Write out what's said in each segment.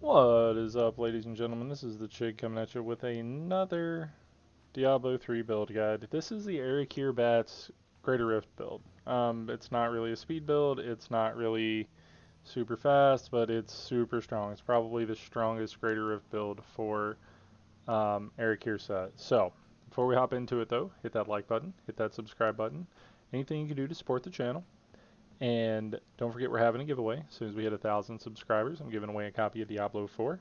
What is up, ladies and gentlemen? This is the Chig coming at you with another Diablo 3 build guide. This is the Arachyr Bats Greater Rift build. It's not really a speed build, it's not really super fast, but it's super strong. It's probably the strongest Greater Rift build for Arachyr set. So, before we hop into it though, hit that like button, hit that subscribe button. Anything you can do to support the channel. And don't forget we're having a giveaway. As soon as we hit 1,000 subscribers, I'm giving away a copy of Diablo 4.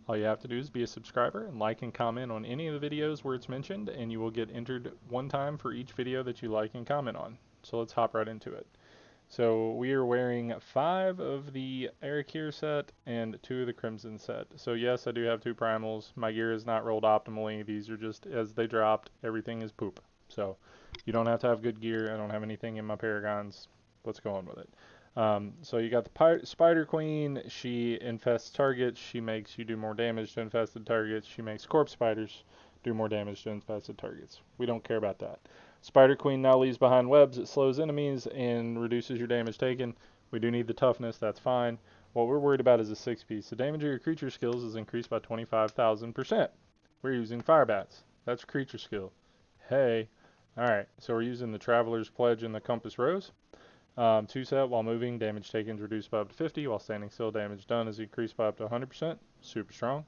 All you have to do is be a subscriber and like and comment on any of the videos where it's mentioned, and you will get entered one time for each video that you like and comment on. So let's hop right into it. So we are wearing 5 of the Arachyr set and 2 of the Crimson set. So yes, I do have 2 primals. My gear is not rolled optimally. These are just as they dropped. Everything is poop. So you don't have to have good gear. I don't have anything in my Paragons. Let's go on with it. So you got the Spider Queen. She infests targets. She makes you do more damage to infested targets. She makes corpse spiders do more damage to infested targets. We don't care about that. Spider Queen now leaves behind webs. It slows enemies and reduces your damage taken. We do need the toughness. That's fine. What we're worried about is a 6-piece. The damage of your creature skills is increased by 25,000%. We're using fire bats. That's creature skill. Hey. Alright, so we're using the Traveler's Pledge and the Compass Rose. 2 set, while moving, damage taken is reduced by up to 50. While standing still, damage done is increased by up to 100%. Super strong.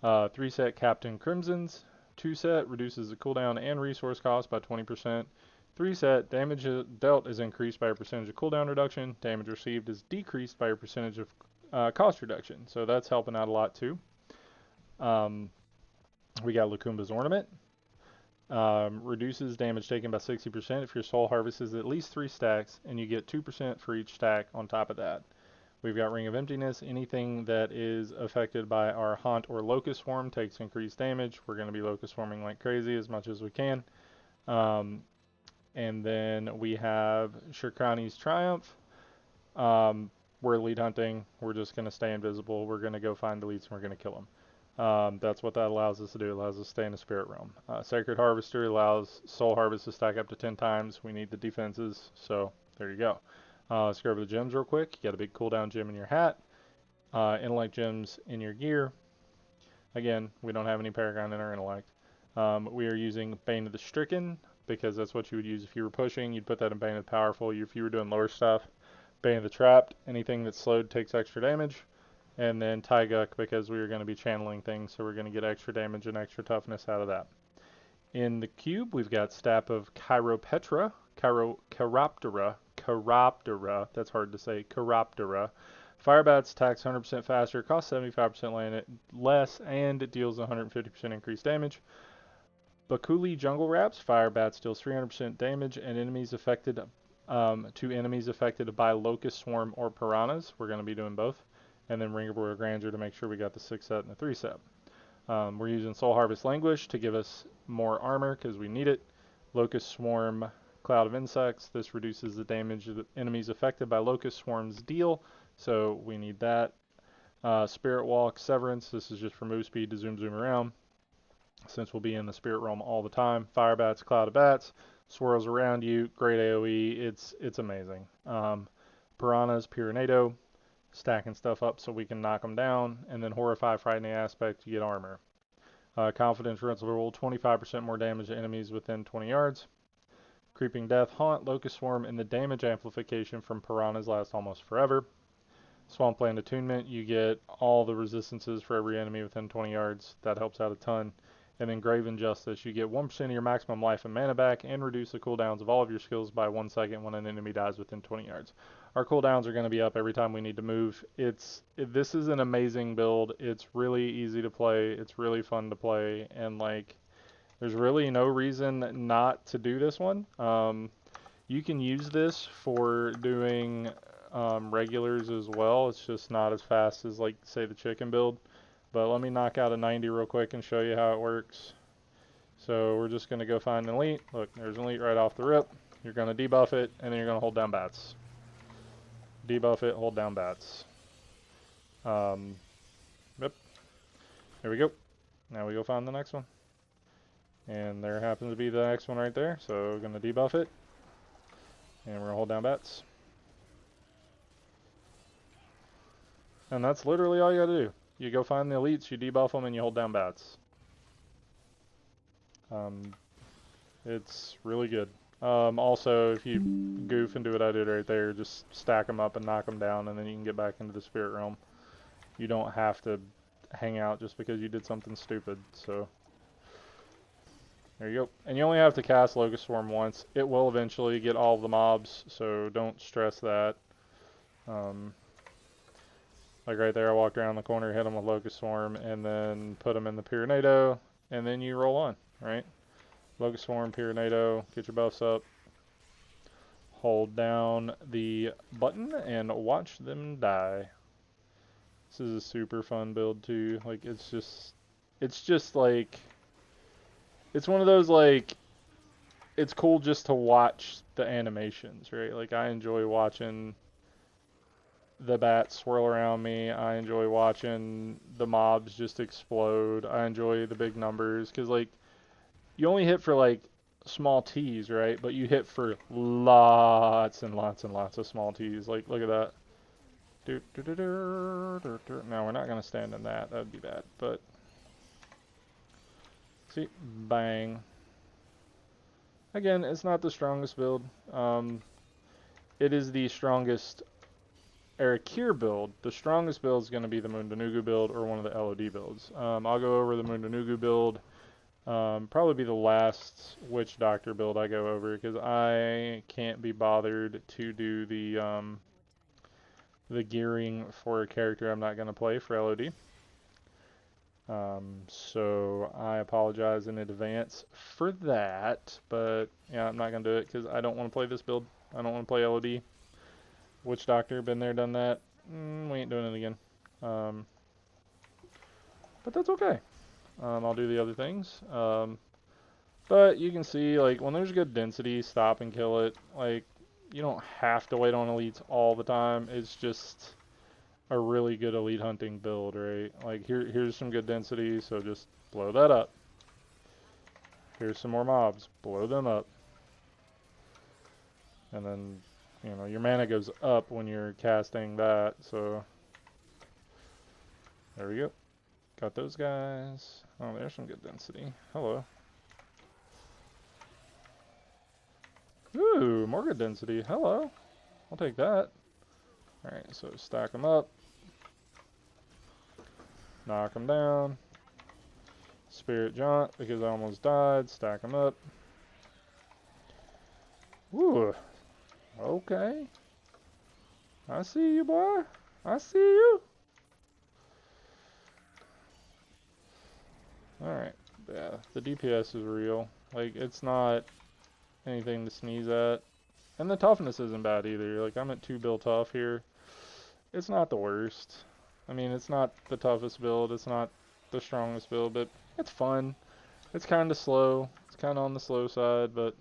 3 set, Captain Crimson's. 2 set, reduces the cooldown and resource cost by 20%. 3 set, damage dealt is increased by a percentage of cooldown reduction. Damage received is decreased by a percentage of cost reduction. So that's helping out a lot too. We got Lacumba's Ornament. Reduces damage taken by 60% if your soul harvest is at least 3 stacks, and you get 2% for each stack on top of that. We've got Ring of Emptiness. Anything that is affected by our Haunt or Locust Swarm takes increased damage. We're going to be Locust Swarming like crazy as much as we can. And then we have Shirkani's Triumph. We're elite hunting. We're just going to stay invisible. We're going to go find elites and we're going to kill them. That's what that allows us to do. It allows us to stay in the spirit realm. Sacred Harvester allows Soul Harvest to stack up to 10 times. We need the defenses, so there you go. Let's go over the gems real quick. You got a big cooldown gem in your hat. Intellect gems in your gear. Again, we don't have any Paragon in our intellect. We are using Bane of the Stricken because that's what you would use if you were pushing. You'd put that in Bane of the Powerful. If you were doing lower stuff, Bane of the Trapped. Anything that's slowed takes extra damage. And then Tyguk because we are going to be channeling things, so we're going to get extra damage and extra toughness out of that. In the cube, we've got Staff of Chiroptera, Chiroptera, that's hard to say, Chiroptera. Firebats attacks 100% faster, costs 75% less, and it deals 150% increased damage. Bakuli Jungle Wraps, Firebats deals 300% damage, and enemies affected to enemies affected by Locust Swarm or Piranhas. We're going to be doing both. And then Ring of Royal Grandeur to make sure we got the 6 set and the 3 set. We're using Soul Harvest Languish to give us more armor because we need it. Locust Swarm, Cloud of Insects. This reduces the damage that enemies affected by Locust Swarms deal, so we need that. Spirit Walk, Severance. This is just for move speed to zoom around, since we'll be in the spirit realm all the time. Fire Bats, Cloud of Bats. Swirls around you. Great AoE. It's amazing. Piranhas, Piranado. Stacking stuff up so we can knock them down, and then Horrify, Frightening Aspect, you get armor. Confidential Roll, 25% more damage to enemies within 20 yards. Creeping Death, Haunt, Locust Swarm, and the damage amplification from Piranhas last almost forever. Swampland Attunement, you get all the resistances for every enemy within 20 yards. That helps out a ton. And then Graven Justice, you get 1% of your maximum life and mana back, and reduce the cooldowns of all of your skills by 1 second when an enemy dies within 20 yards. Our cooldowns are going to be up every time we need to move. This is an amazing build. It's really easy to play. It's really fun to play, and like, there's really no reason not to do this one. You can use this for doing regulars as well. It's just not as fast as, like, say, the chicken build. But let me knock out a 90 real quick and show you how it works. So we're just going to go find an elite. Look, there's an elite right off the rip. You're going to debuff it, and then you're going to hold down bats. Debuff it, hold down bats. Yep. There we go. Now we go find the next one. And there happens to be the next one right there. So we're going to debuff it. And we're going to hold down bats. And that's literally all you got to do. You go find the elites, you debuff them, and you hold down bats. It's really good. Also, if you goof and do what I did right there, just stack them up and knock them down, and then you can get back into the spirit realm. You don't have to hang out just because you did something stupid, so... There you go. And you only have to cast Locust Swarm once. It will eventually get all of the mobs, so don't stress that. Like right there, I walked around the corner, hit them with Locust Swarm, and then put them in the Pyronado, and then you roll on, right? Locust Swarm, Pyronado, get your buffs up. Hold down the button and watch them die. This is a super fun build too. Like it's just like, it's one of those like, it's cool just to watch the animations, right? Like I enjoy watching the bats swirl around me. I enjoy watching the mobs just explode. I enjoy the big numbers because like you only hit for like small T's, right? But you hit for lots and lots and lots of small T's. Like look at that. Now we're not gonna stand in that. That'd be bad. But see, bang. Again, it's not the strongest build. It is the strongest Arachyr build. The strongest build is going to be the Mundanugu build or one of the LOD builds. I'll go over the Mundanugu build. Probably be the last Witch Doctor build I go over because I can't be bothered to do the gearing for a character I'm not going to play for LOD. So I apologize in advance for that, but yeah, I'm not going to do it because I don't want to play this build. I don't want to play LOD. Witch Doctor, been there, done that. We ain't doing it again. But that's okay. I'll do the other things. But you can see, like, when there's good density, stop and kill it. Like, you don't have to wait on elites all the time. It's just a really good elite hunting build, right? Like, here's some good density, so just blow that up. Here's some more mobs. Blow them up. And then, you know, your mana goes up when you're casting that, so... There we go. Got those guys. Oh, there's some good density. Hello. Ooh, more good density. Hello. I'll take that. Alright, so stack them up. Knock them down. Spirit Jaunt, because I almost died. Stack them up. Ooh. Okay. I see you, boy. I see you. Alright. Yeah, the DPS is real. Like, it's not anything to sneeze at. And the toughness isn't bad either. Like, I'm at 2 build tough here. It's not the worst. I mean, it's not the toughest build. It's not the strongest build, but it's fun. It's kind of slow. It's kind of on the slow side, but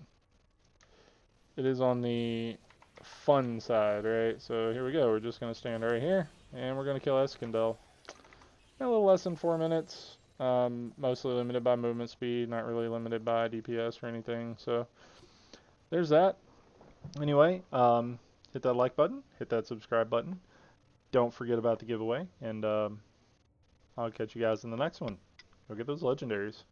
it is on the fun side, right? So here we go. We're just going to stand right here, and we're going to kill Eskandel. A little less than 4 minutes. Mostly limited by movement speed, not really limited by DPS or anything. So there's that. Anyway, hit that like button, hit that subscribe button. Don't forget about the giveaway, and I'll catch you guys in the next one. Go get those legendaries.